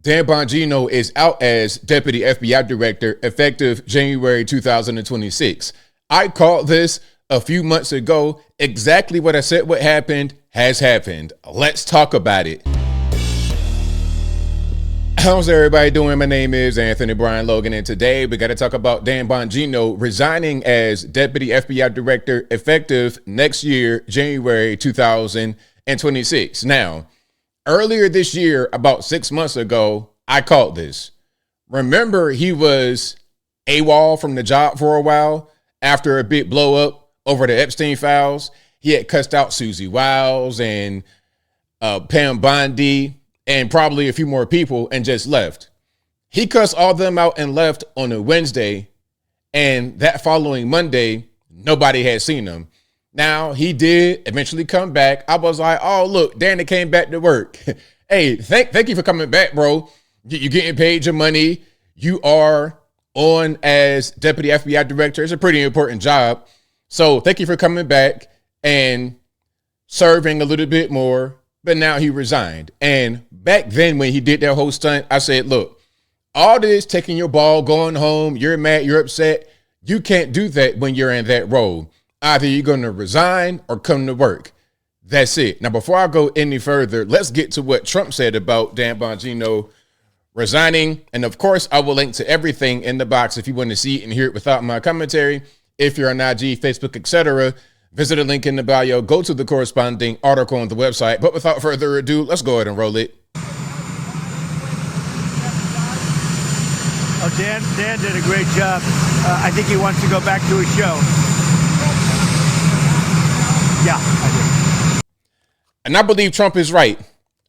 Dan Bongino is out as Deputy FBI Director effective January 2026. I called this a few months ago. Exactly what I said what happened has happened. Let's talk about it. How's everybody doing? My name is Anthony Brian Logan, and today we got to talk about Dan Bongino resigning as Deputy FBI Director effective next year, January 2026. Now, earlier this year, about 6 months ago, I called this. Remember, he was AWOL from the job for a while after a big blow up over the Epstein files. He had cussed out Susie Wiles and Pam Bondi and probably a few more people and just left. He cussed all them out and left on a Wednesday, and that following Monday, nobody had seen him. Now, he did eventually come back. I was like, oh, look, Danny came back to work. Hey, thank you for coming back, bro. You're getting paid your money. You are on as Deputy FBI Director. It's a pretty important job. So thank you for coming back and serving a little bit more. But now he resigned. And back then when he did that whole stunt, I said, look, all this taking your ball, going home, you're mad, you're upset. You can't do that when you're in that role. Either you're going to resign or come to work. That's it. Now, before I go any further, let's get to what Trump said about Dan Bongino resigning. And of course, I will link to everything in the box if you want to see it and hear it without my commentary. If you're on IG, Facebook, etc., visit the link in the bio, go to the corresponding article on the website. But without further ado, let's go ahead and roll it. Oh, Dan did a great job. I think he wants to go back to his show. Yeah, I do. And I believe Trump is right.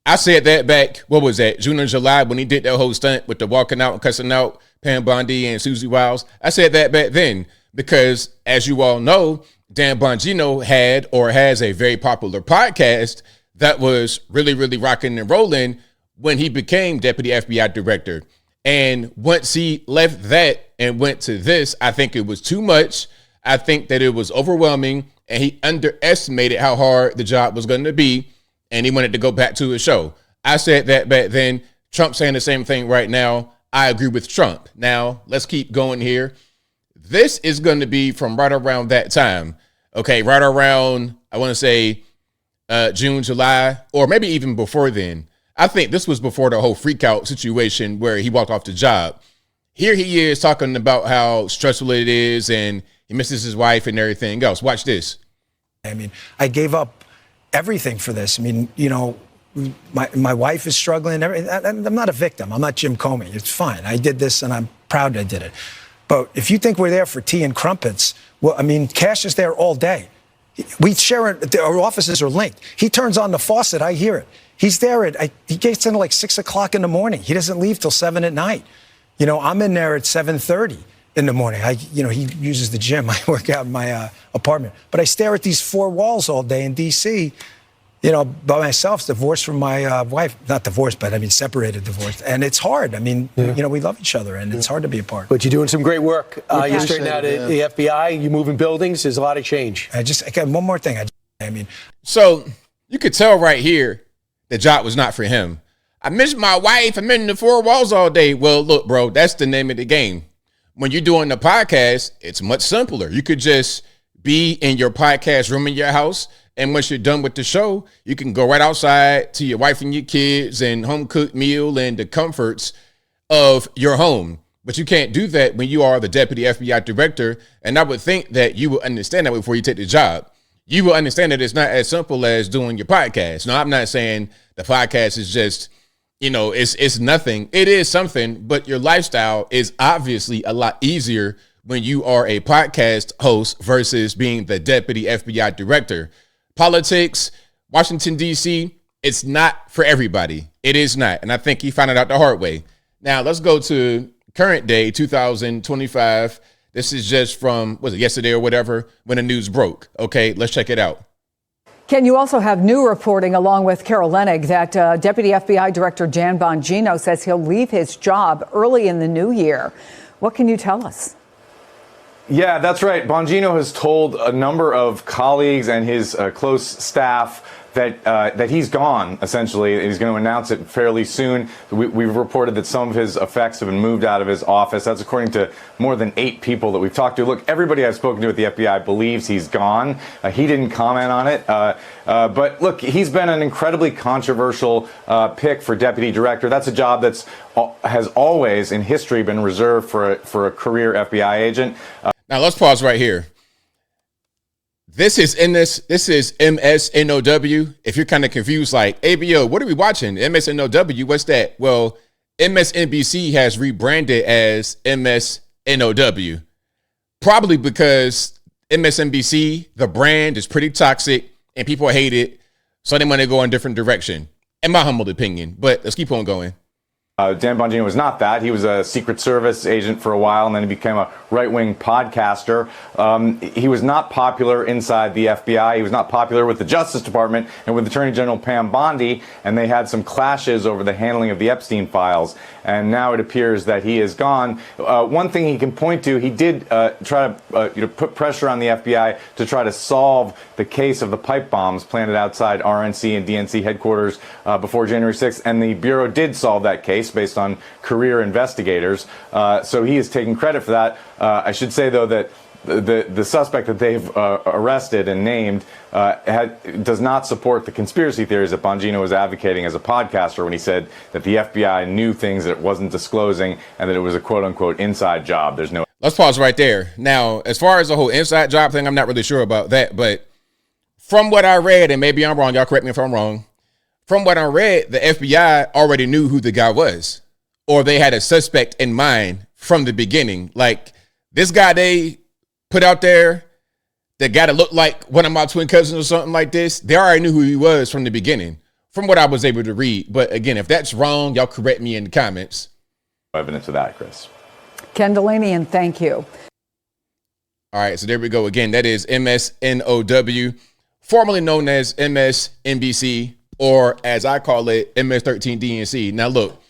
I said that back, what was that, June or July, when he did that whole stunt with the walking out and cussing out Pam Bondi and Susie Wiles. I said that back then because, as you all know, Dan Bongino had or has a very popular podcast that was really, really rocking and rolling when he became Deputy FBI Director. And once he left that and went to this, I think it was too much. I think that it was overwhelming, and he underestimated how hard the job was going to be, and he wanted to go back to his show. I said that back then. Trump's saying the same thing right now. I agree with Trump. Now, let's keep going here. This is going to be from right around that time. Okay, right around, I want to say June, July, or maybe even before then. I think this was before the whole freak out situation where he walked off the job. Here he is talking about how stressful it is and he misses his wife and everything else. Watch this. I mean, I gave up everything for this. I mean, you know, my wife is struggling. I'm not a victim. I'm not Jim Comey. It's fine. I did this and I'm proud I did it. But if you think we're there for tea and crumpets, well, I mean, Cash is there all day. We share it. Our offices are linked. He turns on the faucet. I hear it. He's there he gets in at like 6 o'clock in the morning. He doesn't leave till 7 at night. You know, I'm in there at 7:30 in the morning. He uses the gym. I work out in my apartment. But I stare at these four walls all day in D.C., you know, by myself, divorced from my wife. Not divorced, but I mean, separated, divorced. And it's hard. I mean, you know, we love each other, and it's hard to be apart. But you're doing some great work. You're straightening out the FBI. You're moving buildings. There's a lot of change. I got one more thing. So you could tell right here the job was not for him. I miss my wife. I'm in the four walls all day. Well, look, bro, that's the name of the game. When you're doing the podcast, it's much simpler. You could just be in your podcast room in your house. And once you're done with the show, you can go right outside to your wife and your kids and home cooked meal and the comforts of your home. But you can't do that when you are the Deputy FBI Director. And I would think that you would understand that before you take the job. You will understand that it's not as simple as doing your podcast. No, I'm not saying the podcast is just, you know, it's nothing. It is something, but your lifestyle is obviously a lot easier when you are a podcast host versus being the Deputy FBI Director. Politics, Washington, D.C., it's not for everybody. It is not. And I think he found it out the hard way. Now, let's go to current day, 2025. This is just from, was it yesterday or whatever, when the news broke. Okay, let's check it out. Ken, you also have new reporting along with Carol Leonnig that Deputy FBI Director Dan Bongino says he'll leave his job early in the new year. What can you tell us? Yeah, that's right. Bongino has told a number of colleagues and his close staff that he's gone, essentially. He's going to announce it fairly soon. We've reported that some of his effects have been moved out of his office. That's according to more than 8 people that we've talked to. Look, everybody I've spoken to at the FBI believes he's gone. He didn't comment on it. But look, he's been an incredibly controversial pick for deputy director. That's a job that's has always in history been reserved for a career FBI agent. Now let's pause right here. This is MSNOW. If you're kind of confused, like, ABO, what are we watching? MSNOW, what's that? Well, MSNBC has rebranded as MSNOW. Probably because MSNBC, the brand, is pretty toxic and people hate it. So they want to go in a different direction, in my humble opinion. But let's keep on going. Dan Bongino was not that. He was a Secret Service agent for a while, and then he became a right-wing podcaster. He was not popular inside the FBI. He was not popular with the Justice Department and with Attorney General Pam Bondi, and they had some clashes over the handling of the Epstein files. And now it appears that he is gone. One thing he can point to, he did try to put pressure on the FBI to try to solve the case of the pipe bombs planted outside RNC and DNC headquarters before January 6th, and the Bureau did solve that case based on career investigators. So he is taking credit for that. I should say, though, that the suspect that they've arrested and named does not support the conspiracy theories that Bongino was advocating as a podcaster when he said that the FBI knew things that it wasn't disclosing and that it was a quote-unquote inside job. There's no... Let's pause right there. Now, as far as the whole inside job thing, I'm not really sure about that. But from what I read, and maybe I'm wrong, y'all correct me if I'm wrong, from what I read, the FBI already knew who the guy was, or they had a suspect in mind from the beginning. Like, this guy they put out there, the guy that looked like one of my twin cousins or something like this, they already knew who he was from the beginning, from what I was able to read. But again, if that's wrong, y'all correct me in the comments. Evidence of that, Chris. Ken Delaney, and thank you. All right, so there we go again. That is MSNOW, formerly known as MSNBC, or as I call it, MS13DNC. Now, look,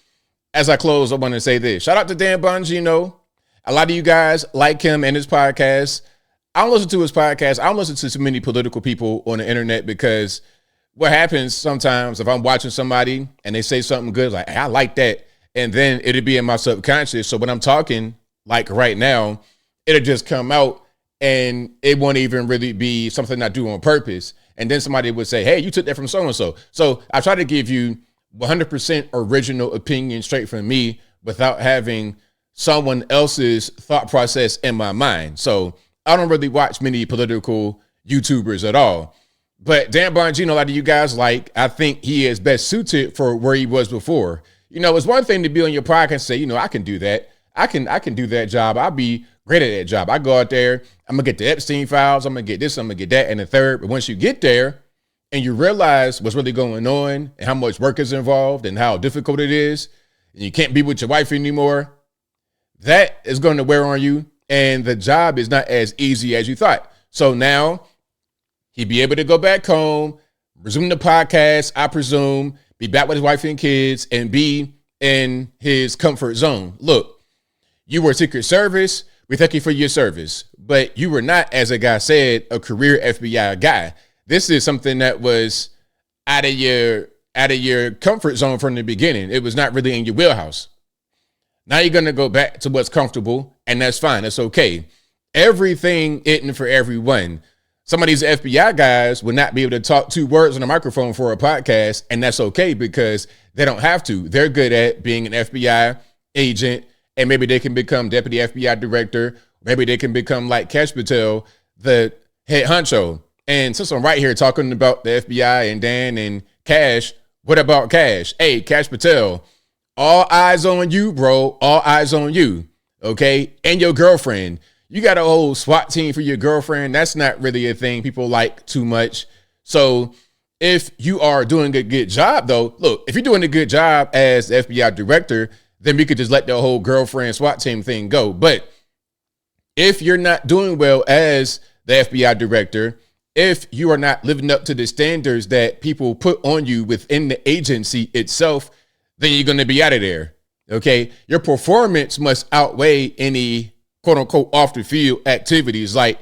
as I close, I want to say this. Shout out to Dan Bongino. A lot of you guys like him and his podcast. I don't listen to his podcast. I don't listen to too many political people on the internet because what happens sometimes if I'm watching somebody and they say something good, like, hey, I like that, and then it'll be in my subconscious. So when I'm talking, like right now, it'll just come out and it won't even really be something I do on purpose. And then somebody would say, hey, you took that from so-and-so. So I try to give you 100% original opinion straight from me without having someone else's thought process in my mind. So I don't really watch many political YouTubers at all. But Dan Bongino, a lot of you guys like, I think he is best suited for where he was before. You know, it's one thing to be on your podcast and say, you know, I can do that. I can do that job. I'll be great at that job. I go out there, I'm going to get the Epstein files. I'm going to get this, I'm going to get that, and the third. But once you get there and you realize what's really going on and how much work is involved and how difficult it is, and you can't be with your wife anymore, that is going to wear on you. And the job is not as easy as you thought. So now he'd be able to go back home, resume the podcast, I presume, be back with his wife and kids, and be in his comfort zone. Look, you were Secret Service. We thank you for your service. But you were not, as a guy said, a career FBI guy. This is something that was out of your comfort zone from the beginning. It was not really in your wheelhouse. Now you're going to go back to what's comfortable, and that's fine. That's okay. Everything isn't for everyone. Some of these FBI guys would not be able to talk 2 words on a microphone for a podcast, and that's okay because they don't have to. They're good at being an FBI agent, and maybe they can become deputy FBI director. Maybe they can become like Kash Patel, the head honcho. And since I'm right here talking about the FBI and Dan and Kash, what about Kash? Hey, Kash Patel, all eyes on you, bro. All eyes on you. Okay. And your girlfriend. You got a whole SWAT team for your girlfriend. That's not really a thing people like too much. So if you are doing a good job, though, look, if you're doing a good job as the FBI director, then we could just let the whole girlfriend SWAT team thing go. But if you're not doing well as the FBI director, if you are not living up to the standards that people put on you within the agency itself, then you're going to be out of there. Okay. Your performance must outweigh any quote unquote off the field activities like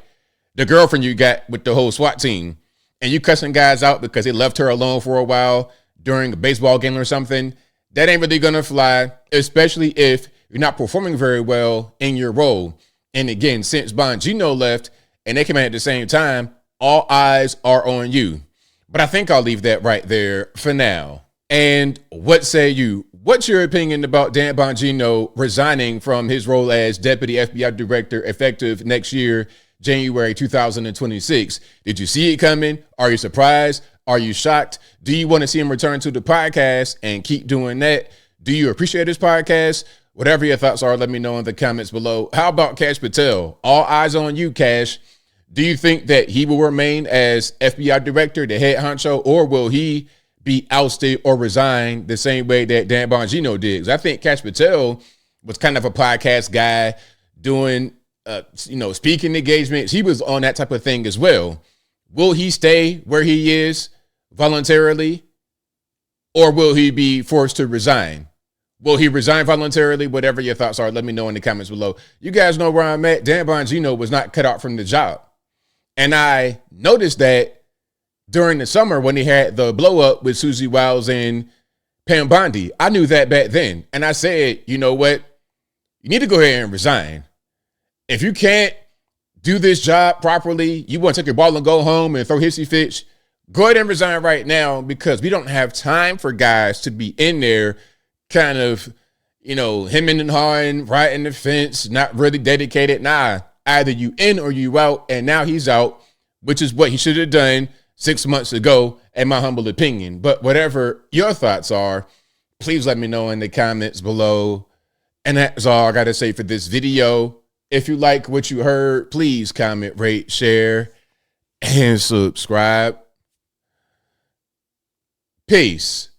the girlfriend you got with the whole SWAT team. and you cussing guys out because they left her alone for a while during a baseball game or something, that ain't really going to fly, especially if you're not performing very well in your role. And again, since Bongino left and they came in at the same time, all eyes are on you. But I think I'll leave that right there for now. And what say you? What's your opinion about Dan Bongino resigning from his role as Deputy FBI Director effective next year, January 2026? Did you see it coming? Are you surprised? Are you shocked? Do you want to see him return to the podcast and keep doing that? Do you appreciate his podcast? Whatever your thoughts are, let me know in the comments below. How about Kash Patel? All eyes on you, Kash. Do you think that he will remain as FBI director, the head honcho, or will he be ousted or resign the same way that Dan Bongino did? 'Cause I think Kash Patel was kind of a podcast guy doing, speaking engagements. He was on that type of thing as well. Will he stay where he is voluntarily, or will he be forced to resign? Will he resign voluntarily? Whatever your thoughts are, let me know in the comments below. You guys know where I'm at. Dan Bongino was not cut out from the job. And I noticed that during the summer when he had the blow up with Susie Wiles and Pam Bondi. I knew that back then. And I said, you know what? You need to go ahead and resign. If you can't do this job properly, you want to take your ball and go home and throw hissy fits, go ahead and resign right now, because we don't have time for guys to be in there kind of, hemming and hawing, riding the fence, not really dedicated. Nah, either you in or you out, and now he's out, which is what he should have done 6 months ago, in my humble opinion. But whatever your thoughts are, please let me know in the comments below. And that's all I got to say for this video. If you like what you heard, please comment, rate, share, and subscribe. Peace.